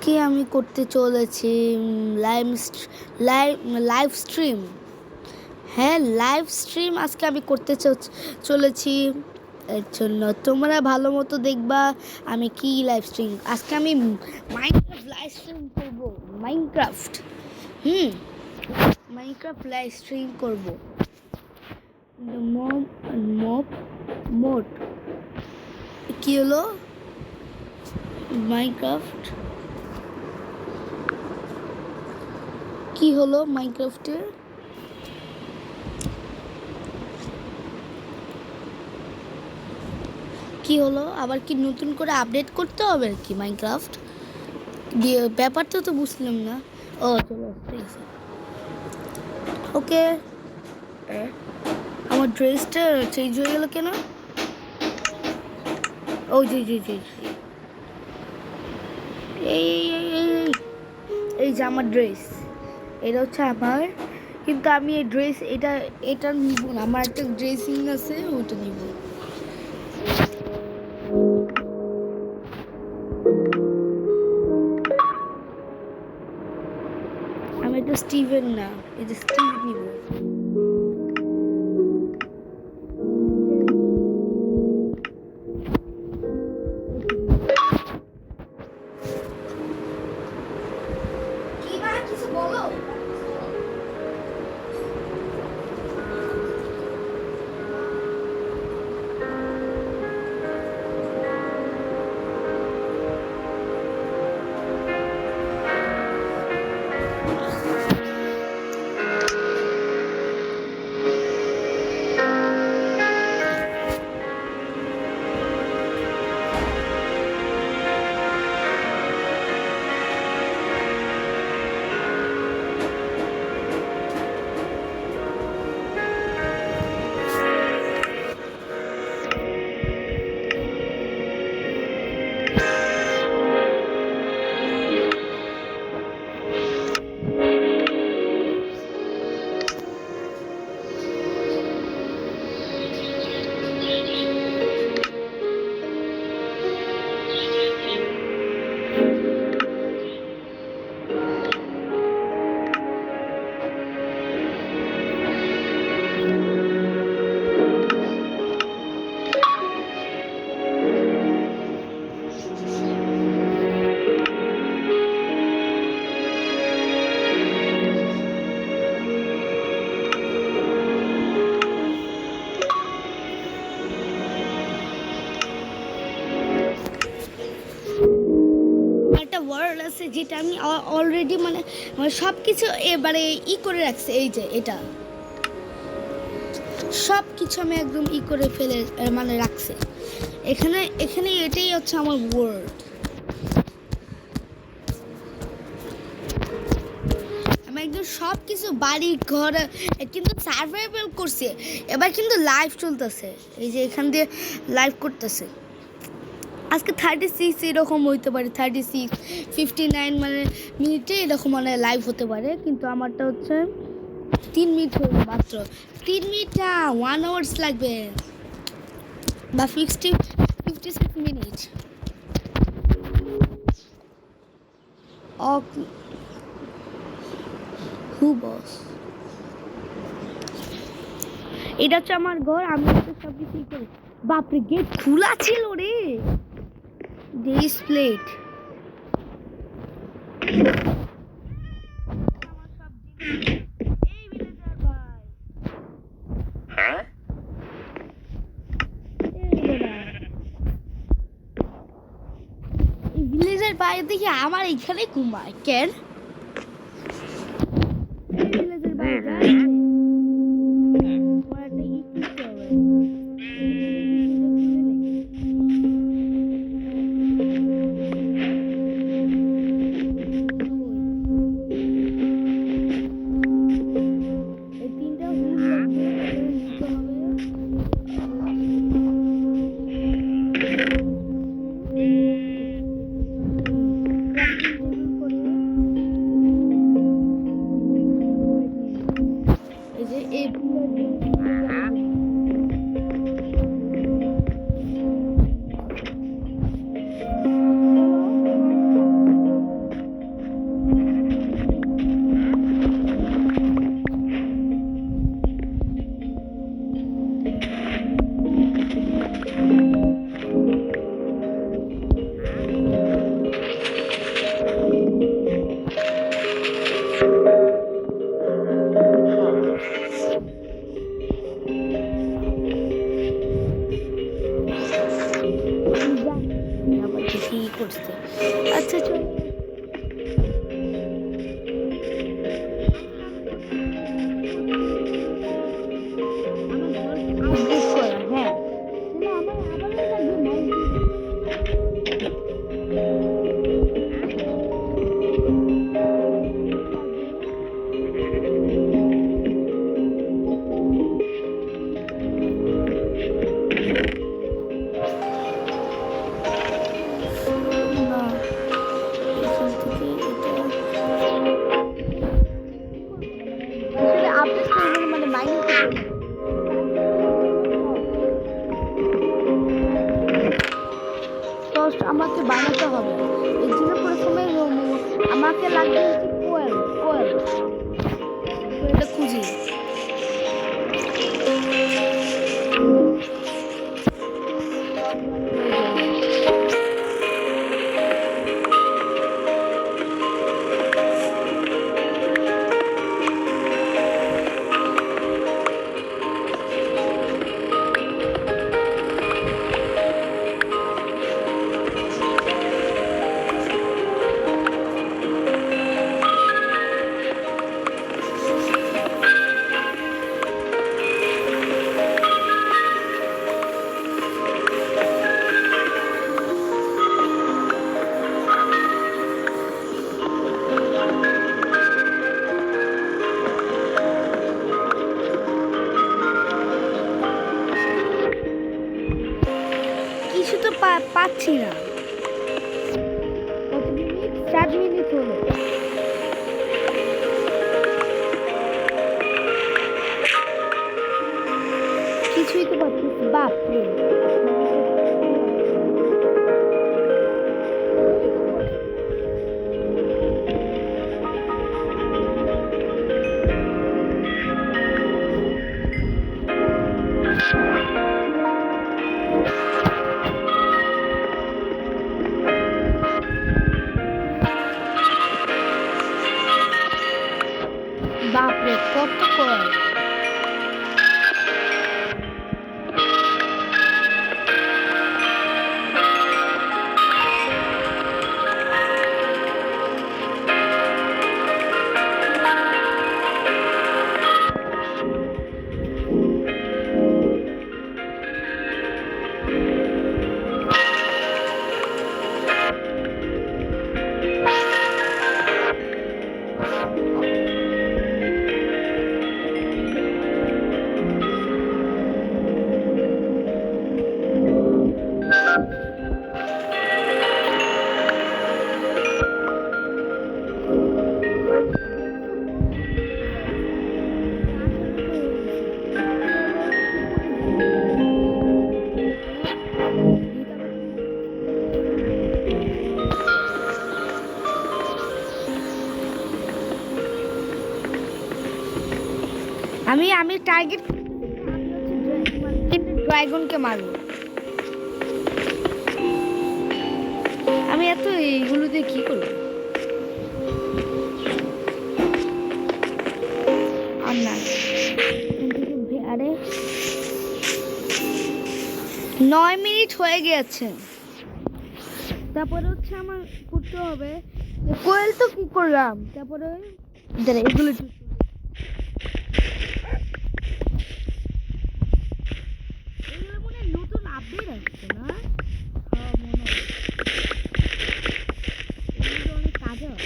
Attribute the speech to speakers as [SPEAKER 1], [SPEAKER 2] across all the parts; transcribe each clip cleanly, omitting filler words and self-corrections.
[SPEAKER 1] আজকে আমি করতে চলেছি লাইভ লাইভ লাইভ স্ট্রিম। হ্যাঁ, লাইভ স্ট্রিম আজকে আমি করতে চলেছি। এর জন্য তোমরা ভালো মতো দেখবা আমি কি লাইভ স্ট্রিম। আজকে আমি মাইনক্রাফট লাইভ স্ট্রিম করব। মাইনক্রাফট মাইনক্রাফট লাইভ স্ট্রিম করব। মোড কি হলো মাইনক্রাফট? কি হলো মাইনক্রাফটের? কি হলো আবার? কি নতুন করে আপডেট করতে হবে কি মাইনক্রাফট? ব্যাপারটা তো বুঝলাম না। ও চলো ঠিক আছে, ওকে। আমার ড্রেসটা চেঞ্জ হয়ে গেল কেন? ও জি জি জি, এই এই যে আমার ড্রেস, এটা হচ্ছে আমার। কিন্তু আমি এই ড্রেস এটা নিব না। আমার একটা ড্রেসিং আছে, ওটা নিব। আমি এটা স্টিভেন না, এটা স্টিভ নিব। কিছু বলো। একটা ওয়ার্ড আছে যেটা আমি অলরেডি মানে সব কিছু এবারে করে রাখছে। এই যে এটা সব কিছু আমি একদম করে ফেলে মানে রাখছে এখানে। এটাই হচ্ছে আমার ওয়ার্ড। আমি একদম সব কিছু বাড়ি ঘর কিন্তু সার্ভাইভাল করছে। এবার কিন্তু লাইভ চলতেছে, এই যে এখান দিয়ে লাইভ করতেছে। আজকে 36 এরকম হইতে পারে, 36 59 মানে মিনিটে এরকম মানে লাইভ হতে পারে। কিন্তু আমারটা হচ্ছে 3 মিনিট হলো মাত্র। 3 মিনিট না, 1 আওয়ার্স লাগবে বা 56 মিনিট। হু বস, এটা হচ্ছে আমার ঘর। আমি সব কিছু করি। বাপরে, গেট খোলা ছিল রে। ডিসপ্লেট ভিলেজের বাইরে দেখি আমার এখানে ঘুমায় কেন? ভিলেজের বাইরে যায় আচ্ছা চল আপডেট করা হ্যাঁ আমার আবারও লাগবে ম্যাক আমাকে বানাতে হবে এর জন্য প্রথমে আমাকে লাগবে হচ্ছে কোয়েল কোয়েলটা খুঁজি কিছু তো পাচ্ছি না কত মিনিট 4 মিনিট হলো কিছুই তো পাচ্ছি বাপরে বাপরে কত কয় আমি টার্গেট ড্রাগনকে মারবো আমি এত এইগুলো দিয়ে কি করবো আর না আরে 9 মিনিট হয়ে গেছে তারপরে হচ্ছে আমার করতে হবে কোয়েল তো কি করলাম তারপরে এগুলো নতুন আপডেট আসছে না মনে হয় অনেক কাজে হয়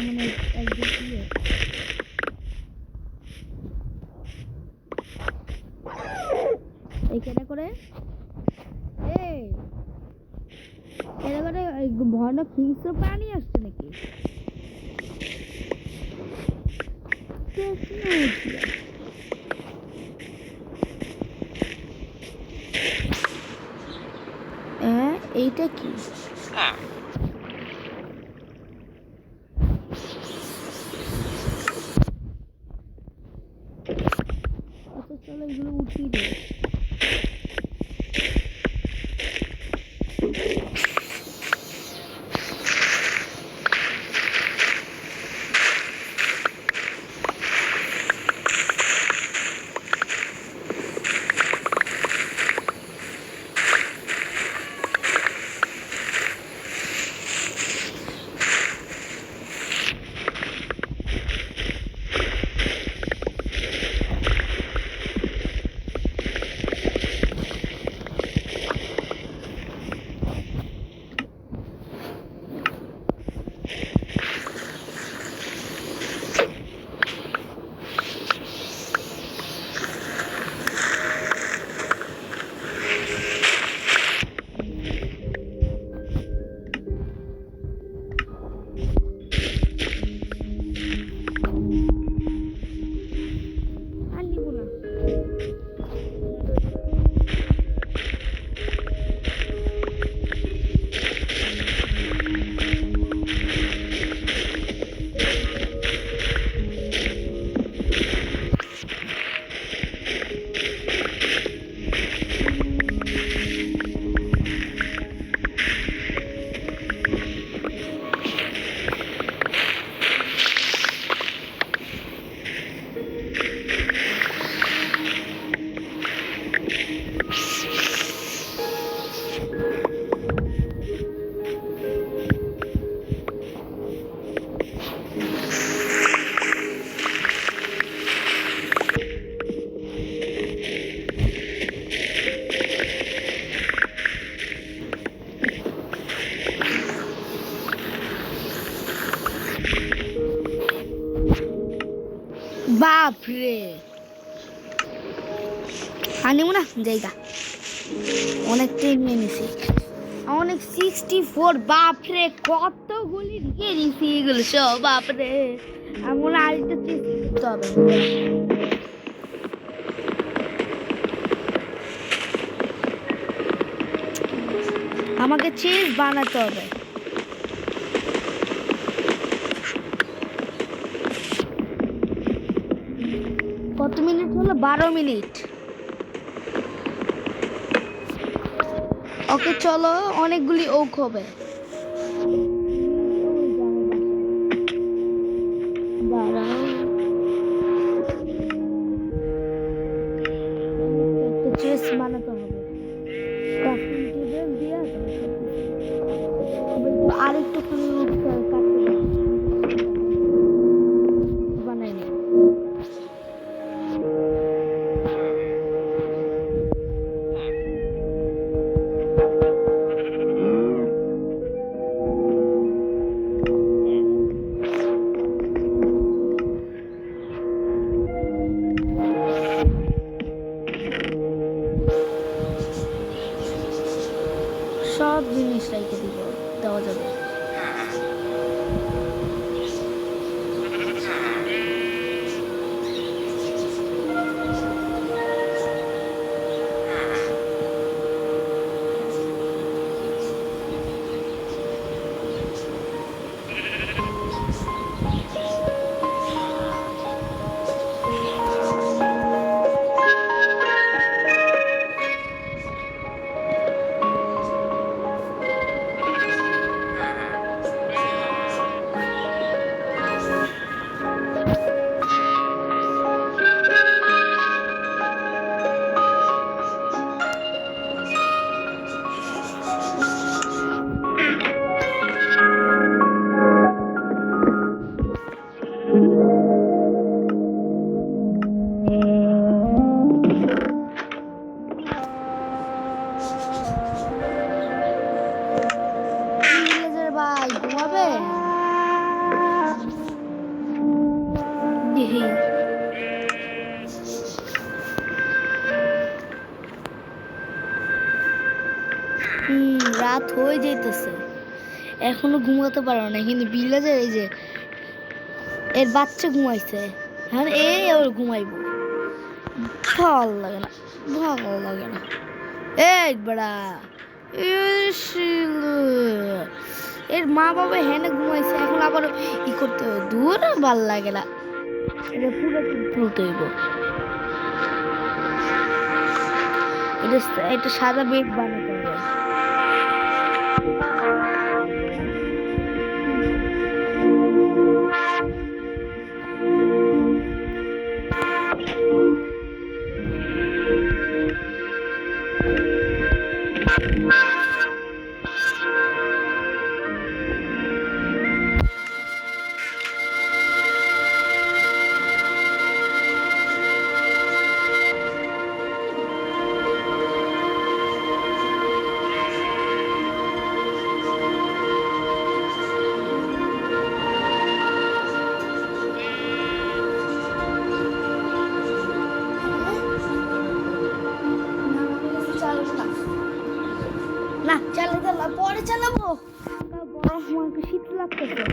[SPEAKER 1] মানে একদম এইখানে করে এটা করে ভয়ানক হিংস্র প্রাণী আসছে নাকি এইটা কি আচ্ছা চলো এগুলো উঠিয়ে দিই আর নিব না। বাপরে, আনিব না জায়গা অনেকটাই নিয়ে নিছি। অনেক 64। বাপরে কতগুলি দিয়ে নিছি এগুলো সব। বাপরে এমন আরেকটা চেষ্টা করতে হবে। আমাকে চিজ বানাতে হবে। কত মিনিট হলো? 12 মিনিট। ওকে চলো, অনেকগুলি ওক হবে। চেস বানাতে হবে। ক্রাফটিং টেবিল দিয়ে আরেকটু কাটতে বানাই নি। সব জিনিস রেখে দিব, দেওয়া যাবে। ভাই ঘুমাবে? রাত হয়ে যেতেছে, এখনো ঘুমাতে পারো না। কিন্তু ভিলেজের এই যে এর বাচ্চা ঘুমাইছে, হ্যাঁ এই ওর ঘুমাইবো। ভাল লাগে না, ভালো লাগে না। এই বড়া, এর মা বাবা হেনে ঘুমাইছে, এখন আবার ই করতে হবে। দূর, ভাল লাগে না। এটা পুরো তুলতে হইব। এটা সাদা বেড বানাতে হবে। আমাকে শীত লাগতেছে।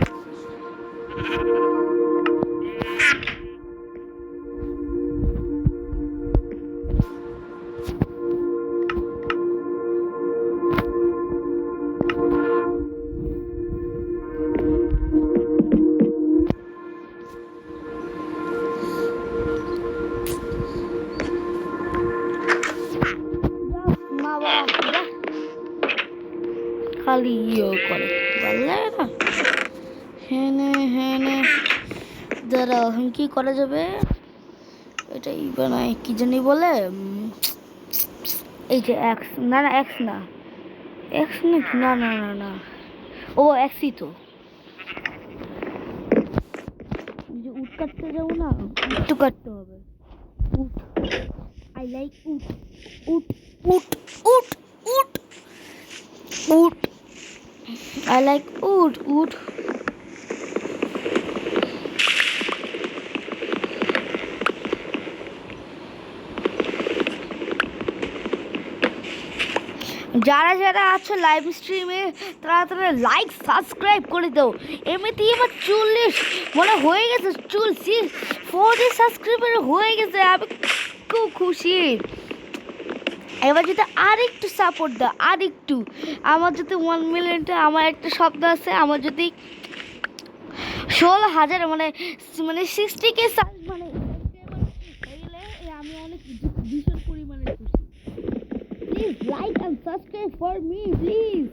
[SPEAKER 1] খালি করে বললে না। হ্যাঁ হ্যাঁ দাঁড়া, এখন কি করা যাবে? এটাই বানায় কি জানি বলে, এই যে এক্স, না না এক্স না, এক্স না না না না, ও এক্সই তো। যে উট কাটতে যাবো না, উট তো কাটতে হবে। উট, আই লাইক উট উট উট উট উট উট, I like wood, wood. যারা যারা আছো লাইভ স্ট্রিমে তারা লাইক সাবস্ক্রাইব করে দাও। এমনিতেই এবার 40 মানে হয়ে গেছে, 40 সাবস্ক্রাইবার হয়ে গেছে। আমি খুব খুশি। এবার যদি আর একটু সাপোর্ট দাও, আর একটু, আমার যদি 1 মিলিয়নটা, আমার একটা স্বপ্ন আছে, আমার যদি 16,000 মানে 60K মানে আমি অনেক ভীষণ পরিমাণে খুশি। Please like and subscribe for me please.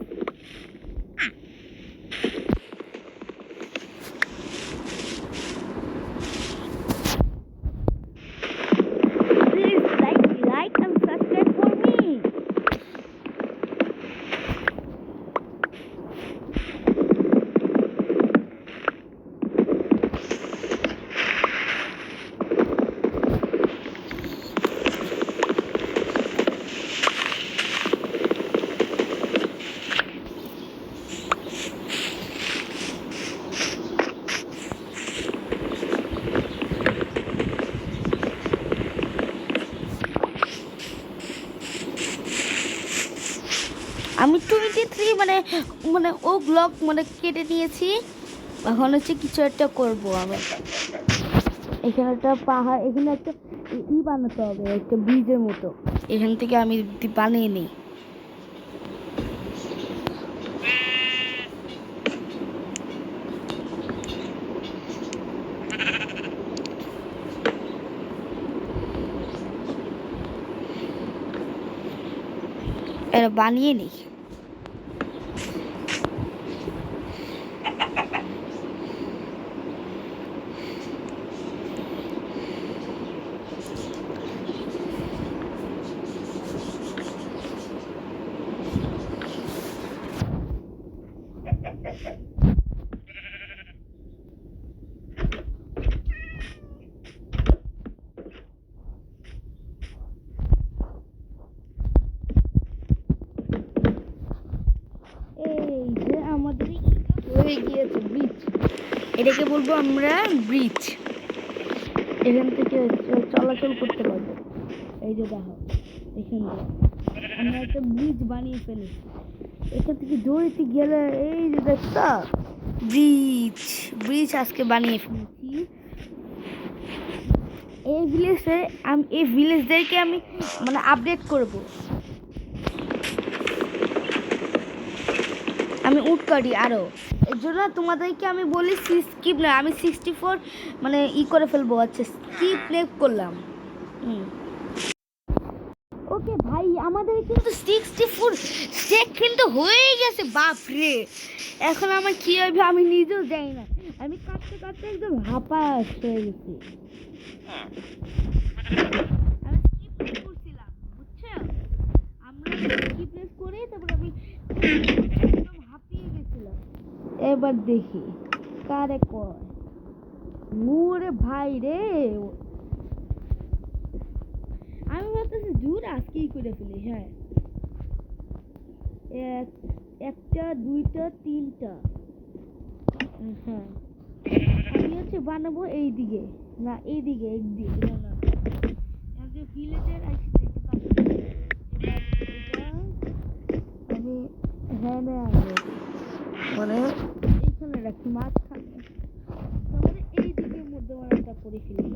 [SPEAKER 1] আমি 23 মানে ও ব্লগ কেটে নিয়েছি। এখন হচ্ছে কিছু একটা করবো আমি। এখানে একটা পাহাড়, এখানে একটা বানাতে হবে, একটা ব্রিজের মতো। এখান থেকে আমি বানিয়ে নিই। এটা বানিয়ে নিই। হয়ে গিয়েছে ব্রিজ, এটাকে বলবো আমরা ব্রিজ। এখান থেকে চলাচল করতে পারবো। এই যে দেখো, এখান থেকে আমরা একটা ব্রিজ বানিয়ে ফেলেছি। এখান থেকে দৌড়িতে গেলে এই যে দেখো ব্রিজ আজকে বানিয়ে ফেলেছি। এই ভিলেজদেরকে আমি আপডেট করব। আমি উট কাটি আরও, এর জন্য তোমাদেরকে আমি বলি স্কিপ না, আমি 64 করে ফেলবো। আচ্ছা স্কিপ প্লে করলাম। ওকে ভাই, আমাদের কিন্তু 64 স্টেক কিন্তু হয়ে গেছে। বাপরে, এখন আমার কি হবে আমি নিজেও জানি না। আমি কাটতে কাটতে একদম হাঁপাস হয়ে গেছি। আমি স্কিপ প্লে করছিলাম, বুঝছো? আমরা স্কিপ প্লে করে তারপর আমি একদম হাঁপিয়ে গেছিলাম। এবার দেখি কারে কয় মুরে ভাই রে। আমি ভাবতেছি দূর আজকেই করে ফেলি। হ্যাঁ, একটা দুইটা তিনটা। হ্যাঁ, আমি হচ্ছে বানাবো এই দিকে না, এই দিকে না না, ভিলেজের আমি হ্যাঁ না মানে এইখানে রাখি মাঝখানে, তারপরে এই দিকের মধ্যে মানে একটা করে ফেলি।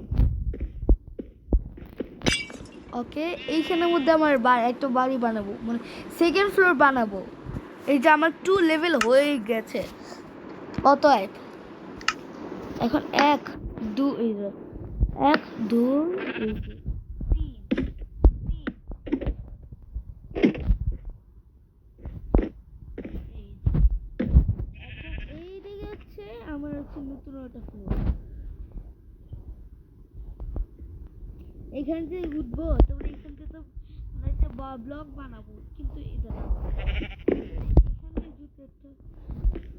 [SPEAKER 1] ওকে, এইখানের মধ্যে আমার একটা বাড়ি বানাবো, মানে সেকেন্ড ফ্লোর বানাবো। এই যে আমার 2 লেভেল হয়ে গেছে। অতএব এখন 1 2 এই যে 1 2 এই যে 3 এই দিকে হচ্ছে আমার হচ্ছে নতুন একটা ফ্লোর। এখান থেকে উঠবো, তারপরে এখান থেকে তো একটা ব্লক বানাবো, কিন্তু এটা না, এখানে যদি একটা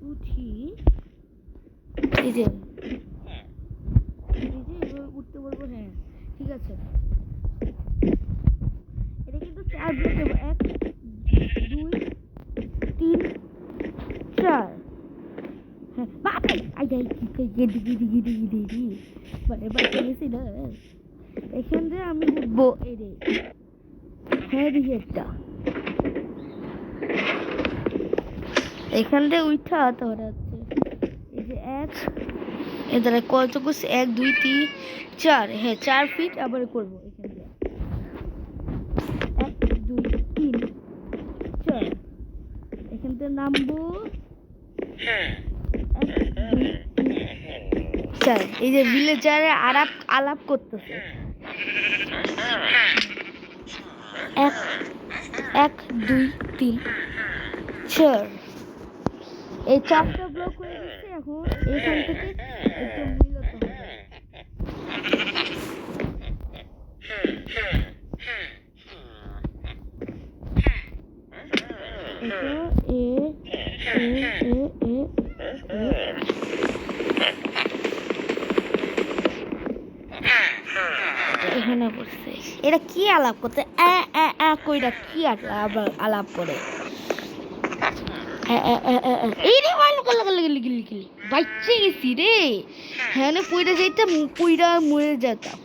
[SPEAKER 1] উঠি, এই যে এভাবে উঠতে বলবো। হ্যাঁ ঠিক আছে, এটা কিন্তু 4 ব্লক দেবো, 1 2 3 4। হ্যাঁ বাপরে, আই যাই গিদি গিদি গিদি গিদি গিদি, মানে বাচ্চা না। এখান থেকে আমি উঠবো, এই রে হ্যাঁ দিকে একটা, এখান থেকে উঠা তাহলে হচ্ছে এই যে 1 এদের কত করছে 1 2 3 4, হ্যাঁ 4 ফিট আবার করবো এখান থেকে 1 2 3 4। এখান থেকে নামবো 1 2 3 4। এই যে ভিলেজারে আলাপ করতেছে, 1 1 2 3 4। এই 4টা ব্লক হয়ে গেছে। এখন এখান থেকে একটু মিলাতে হবে। এটা এখানে বসছে। এটা কি আলাপ করতে কইরা কি আলাপ করে? এই রে ভালো গেলি বাচ্চা গেছি রে। হ্যাঁ পুইরা যাইতাম, পুইরা মরে যেতাম।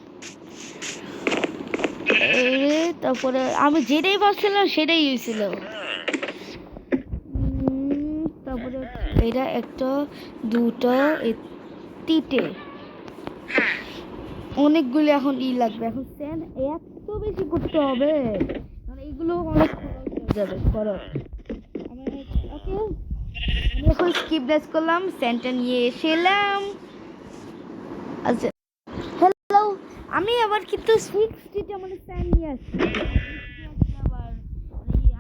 [SPEAKER 1] তারপরে আমি যেটাই ভাবছিলাম সেটাই হয়েছিল। তারপরে এটা 1 2 3টে, অনেকগুলো এখন লাগবে। এখন এত বেশি করতে হবে, মানে এগুলো অনেক খরচ হয়ে যাবে। খরচ ওকে, আমি এখন স্কিপ ডাস করলাম, স্যান্ডটা নিয়ে এলাম। আচ্ছা হ্যালো, আমি আবার কিন্তু 60টা মানে স্যান্ড নিয়ে আসছি। আবার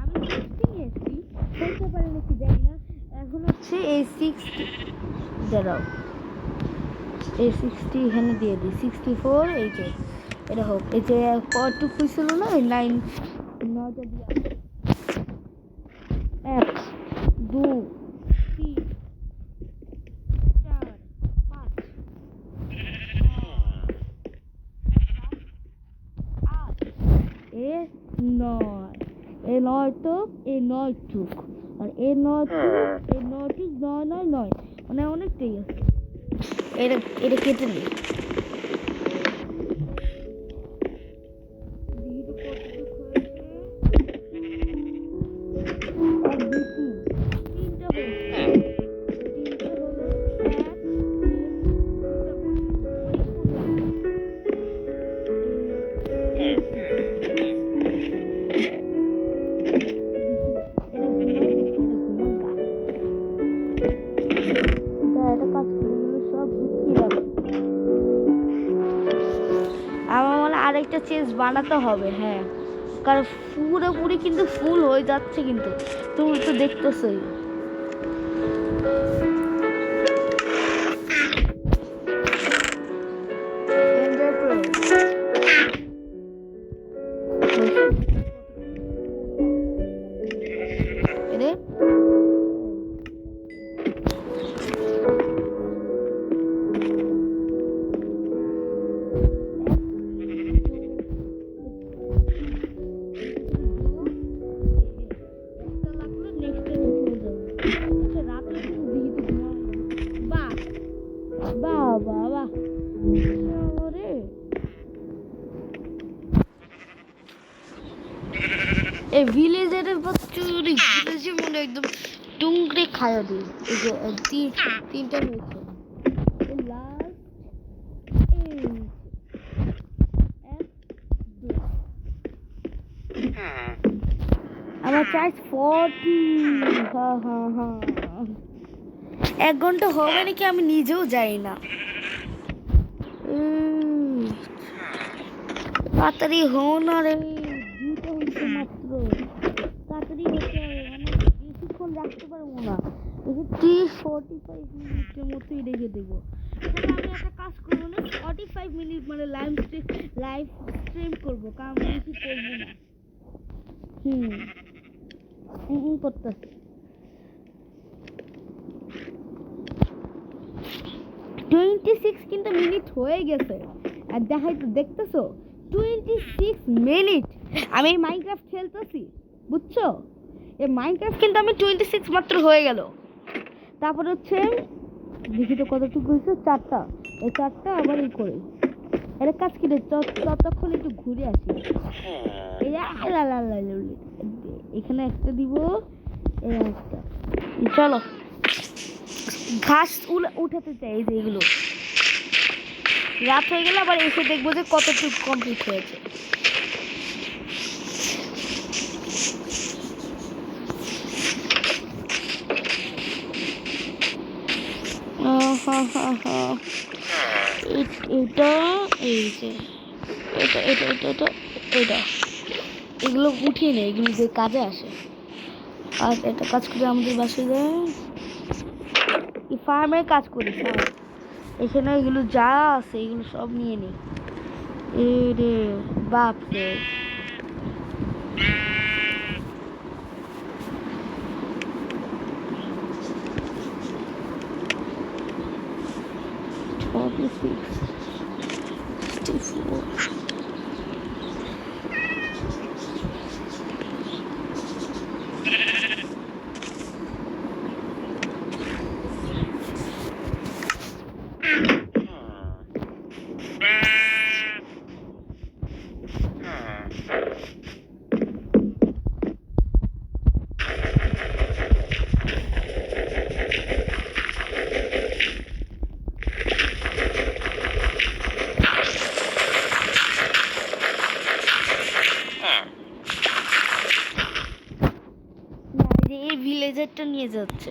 [SPEAKER 1] আমি 60 নিয়ে আসছি, বলতে পারি নাকি জানি না। এখন হচ্ছে এই 60 দাঁড়াও, এই 60 এখানে দিয়ে দিই, 64 এই যে এটা হোক। এই যে কতটুকু ছিল না, 9টা দিয়ে 1 2 3 4 5 8 এ 9, এই 9 টুক, এই 9 টুক, আর এই 9 টুক, এই 9 টুক 9 9 9, মানে অনেকটাই আছে। এটা কেটে নিই। আরেকটা চেঞ্জ বানাতে হবে। হ্যাঁ, কারণ পুরোপুরি কিন্তু ফুল হয়ে যাচ্ছে, কিন্তু তুমি তো দেখতেছই। এই ভিলেজের ভিলেজের মনে একদম টুংরে খাওয়া দিই। এই যে তিনটা হয়েছে লাস্ট আমার চার্জ 40। হ্যাঁ 1 ঘন্টা হবে নাকি আমি নিজেও যাই না। তাড়াতাড়ি হও না রে, 2টা হচ্ছে মাত্র। তাড়াতাড়ি হতে হবে, মানে বেশিক্ষণ রাখতে পারবো না। 45 মিনিটের মতোই রেখে দেবো। তাহলে আমি একটা কাজ করবো না, 45 মিনিট মানে লাইভ স্ট্রিম করবো, কারণ বেশি করবো না। করতেছে 26 কিন্তু মিনিট হয়ে গেছে। আর দেখতেছো 26 মিনিট আমি মাইনক্রাফট খেলতেছি, বুঝছো? এই মাইনক্রাফট কিন্তু আমি 26 মাত্র হয়ে গেল। তারপর হচ্ছে দেখি তো কতটুকু হয়েছে, 4টা। এই 4টা আবার এই করে এটা কাজ কি রে, ততক্ষণ একটু ঘুরে আসি। এখানে একটা দিব, এই একটা। চলো ঘাস উঠাতে চাই। এই যে এগুলো রাত হয়ে গেলে আবার এসে দেখবো যে কতটুকু কমপ্লিট হয়েছে। এটা এই যে এটা এগুলো উঠিয়ে নেই, এগুলো যে কাজে আসে। আর একটা কাজ করে আমাদের বাসায় যায়, এই ফার্মের কাজ করি। এখানে এগুলো যা আছে এগুলো সব নিয়ে নিই। রে বাপ রে, এই ভিলেজারটা নিয়ে যাচ্ছে।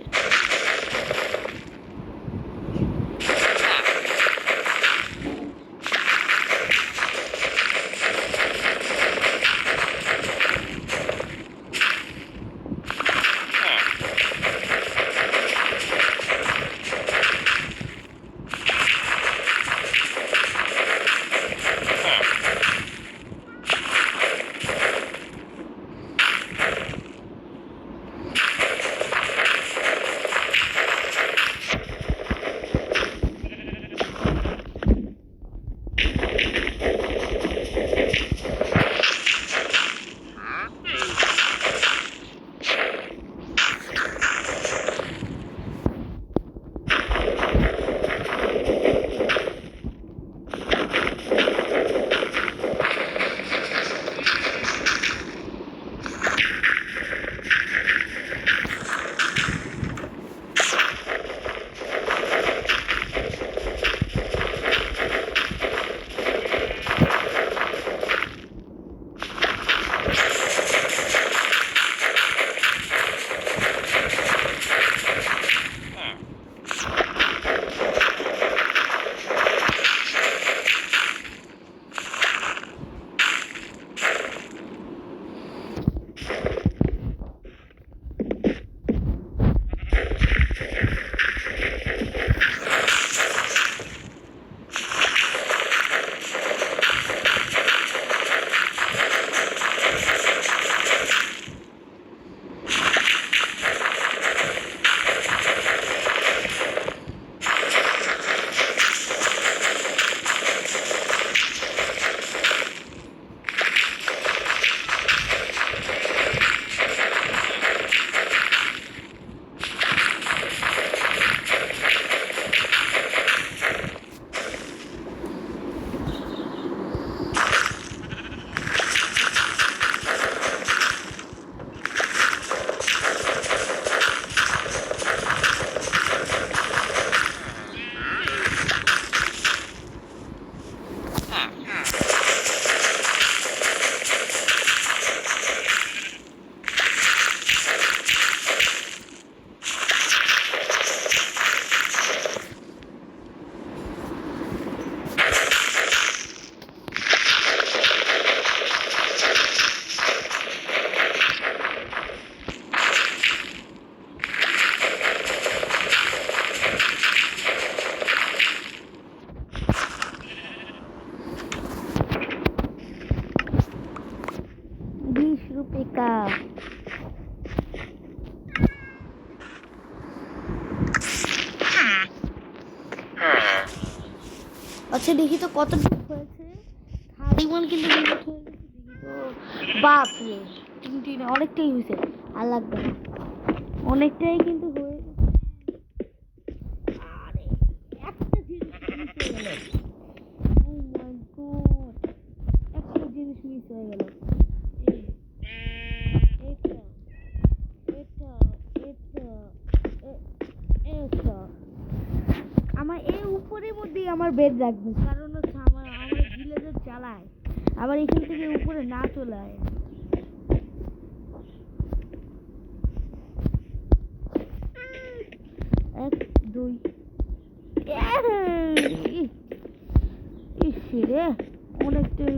[SPEAKER 1] আচ্ছা দেখি তো কতটুকু হয়েছে। 31 কিন্তু লিমিট হয়ে গেছে। দেখি তো, বাপরে, অনেকটাই হয়েছে। আর লাগবে না, অনেকটাই কিন্তু হয়ে গেছে। আরে একটা জিনিস মিস হয়ে গেল। ও মাই গড, একটা জিনিস মিস হয়ে গেল। এটা এটা এটা এটা আমার এই উপরের মধ্যেই আমার বেড রাখবো, কারণ হচ্ছে আমার আমার ভিলেজের চালায় আবার এখান থেকে উপরে না চলে আয়। এক দুই রে অনেকটাই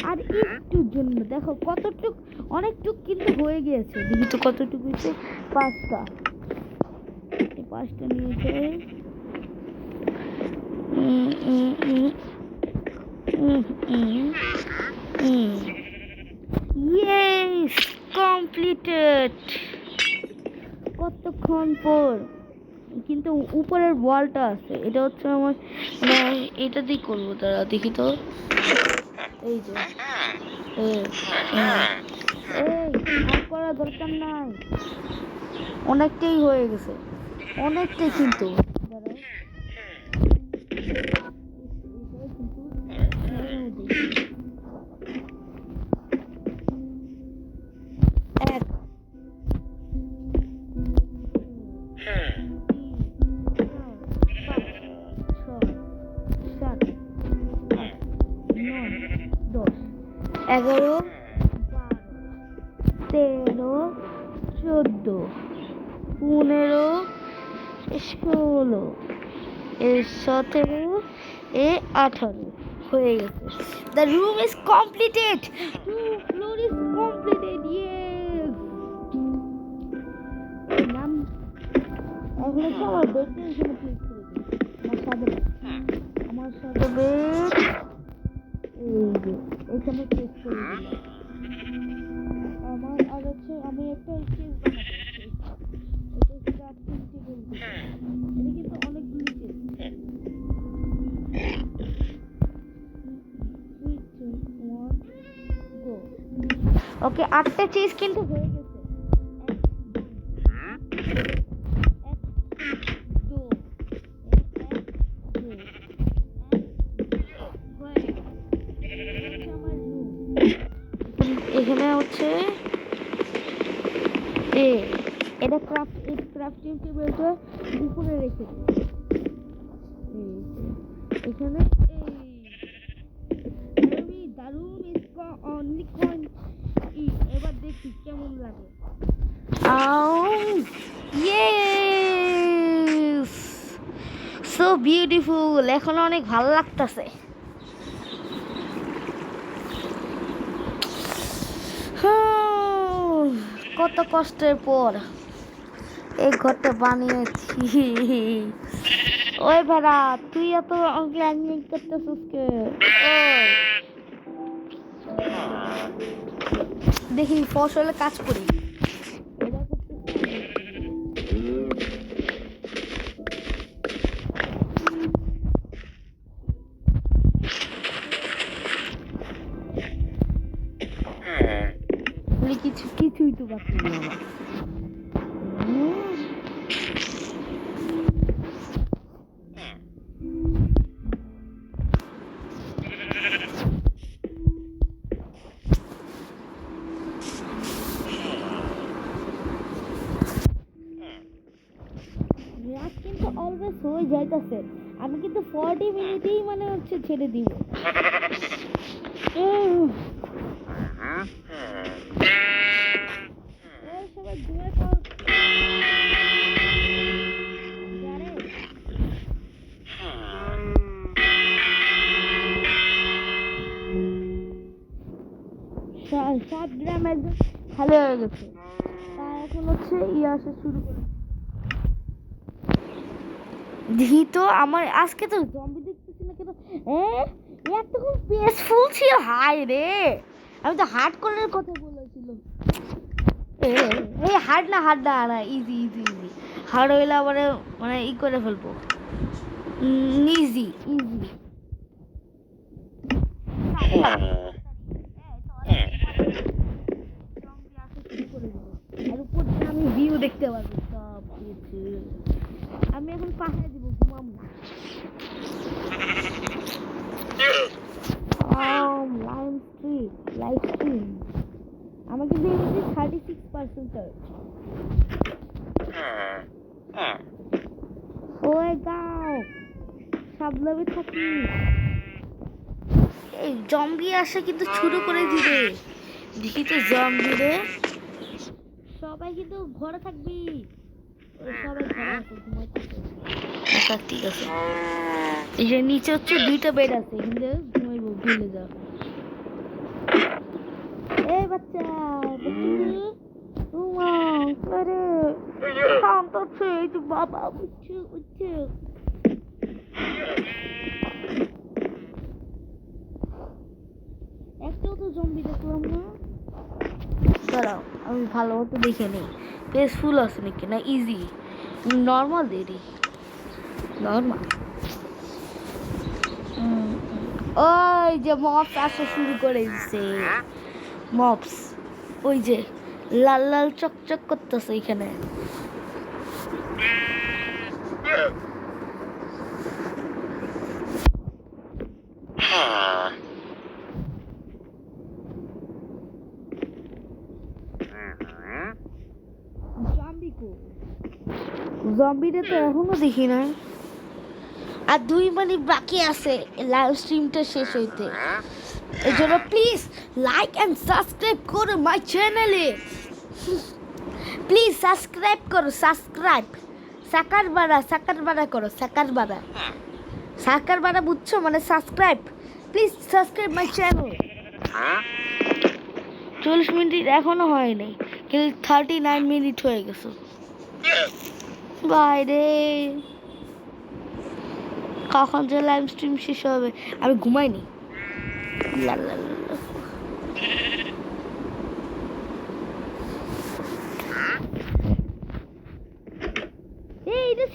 [SPEAKER 1] আর একটুর জন্য দেখো কতটুক, অনেকটুক কিন্তু হয়ে গিয়েছে। দেখি তো কতটুকু হয়েছে, 5টা, এই 5টা নিয়েছে। Yes, completed. কতক্ষণ পর কিন্তু উপরের ওয়ালটা আছে, এটা হচ্ছে আমার, মানে এটা দিয়ে করবো। তারা দেখি তো, এই যে এই আর করার দরকার নাই, অনেকটাই হয়ে গেছে, অনেকটাই কিন্তু। এক সাত 9 10 11 12 13 14 15 16 18 হয়ে গেছে। The room is completed. Floor is completed. Yes. নাম এখন হচ্ছে আমার বেডটা এখানে প্লেস করে দিই। আমার সাথে বেড এই যে এখানে প্লেস করে দিলাম। আমার আর হচ্ছে আমি একটা চেস বানাবো, এটা ক্রাফটিং টেবিল। এটা কিন্তু অনেকগুলো চেস। ওকে, 8টা চিজ কিন্তু হয়ে গেছে। এখানে হচ্ছে এটা ক্রাফটিং টেবিলটা উপরে রেখে এখানে অনলি কয়েন। এবার দেখি কেমন লাগে। Yes, so beautiful. এখন অনেক ভালো লাগতেছে। কত কষ্টের পর এই ঘরটা বানিয়েছি। ওই ভেড়া, তুই এত গ্ল্যান্ডিং করতেছিস কে? দেখি ফসলে কাজ করি। কিছুই তো বাকি নেই আমার। রাত কিন্তু অলওয়েজ হয়ে যাইতেছে। আমি কিন্তু 40 মিনিটেই মানে হচ্ছে ছেড়ে দিব। সবাই দূরে কর। সব গ্রাম একদম খালি হয়ে গেছে। তা এখন হচ্ছে আসা শুরু করে। দেখি তো আমার আজকে তো জম্বি দেখতেছি না কেন? এতক্ষণ পিসফুল ছিল। হাই রে, আমি তো হার্ড করার কথা বলেছিলাম। এই হার্ড না, ইজি ইজি ইজি। হার্ড হইলে আবার মানে ই করে ফেলবো। Easy easy. আর উপর থেকে আমি ভিউ দেখতে পারবো সব কিছু। আমি এখন পাহাড়ে দিব, ঘুমাবো না। লাইভ স্ট্রিম আমার কিন্তু এমনি 36% ওই গাও সাবধানে থাকিস। এই জম্বি আসে কিন্তু শুরু করে দিবে। দেখি তো জম্বি রে, সবাই কিন্তু ঘরে থাকবি। সবাই ঘরে আছে, ঘুমাইতেছে। আচ্ছা ঠিক আছে। এই যে নিচে হচ্ছে 2টা বেড আছে, কিন্তু ঘুমাইবো, ভুলে যাও। এই বাচ্চা ঘুমাও, আরে শান্ত হচ্ছে। এই যে বাবা উঠছে উঠছে। একটাও তো জম্বি দেখলাম না। দাঁড়াও আমি ভালো মতো দেখে নিই, পেসফুল আছে নাকি না ইজি নর্মাল দেরি নর্মাল। ওই যে মপস আসা শুরু করে দিচ্ছে। মপস ওই যে লাল লাল চকচক করতেছে এখানে। জম্বিটা তো এখনো দেখি নাই। আর 2 মিনিট বাকি আছে লাইভ স্ট্রিমটা শেষ হইতে। এই জন্য প্লিজ লাইক অ্যান্ড সাবস্ক্রাইব করো মাই চ্যানেলে। প্লিজ সাবস্ক্রাইব করো, সাবস্ক্রাইব। সাকার বাড়া করো, সাকার বাড়া বুঝছো, মানে subscribe. Please subscribe my channel. 40 minute এখনো হয়নি, কিন্তু 39 মিনিট হয়ে গেছে। বাইরে কখন যে লাইভ স্ট্রিম শেষ হবে আমি ঘুমাইনি। এইটা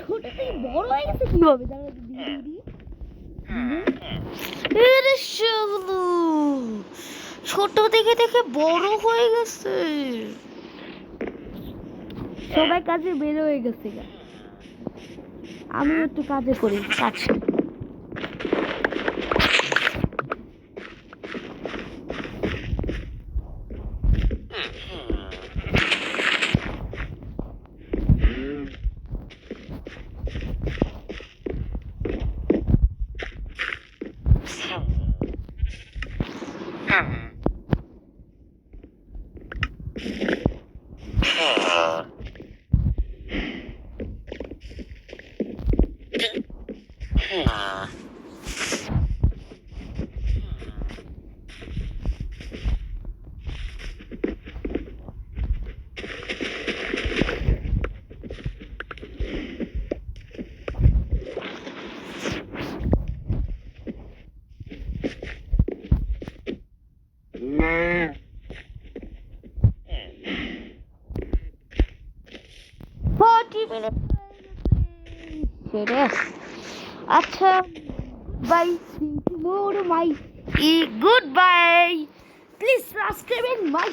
[SPEAKER 1] ছোট থেকে বড় হয়ে গেছে কিভাবে? ছোট থেকে দেখে বড় হয়ে গেছে। সবাই কাজে বের হয়ে গেছে, আমি একটু কাজে করি কাজ। আচ্ছা bye, see you tomorrow my good bye. Please subscribe my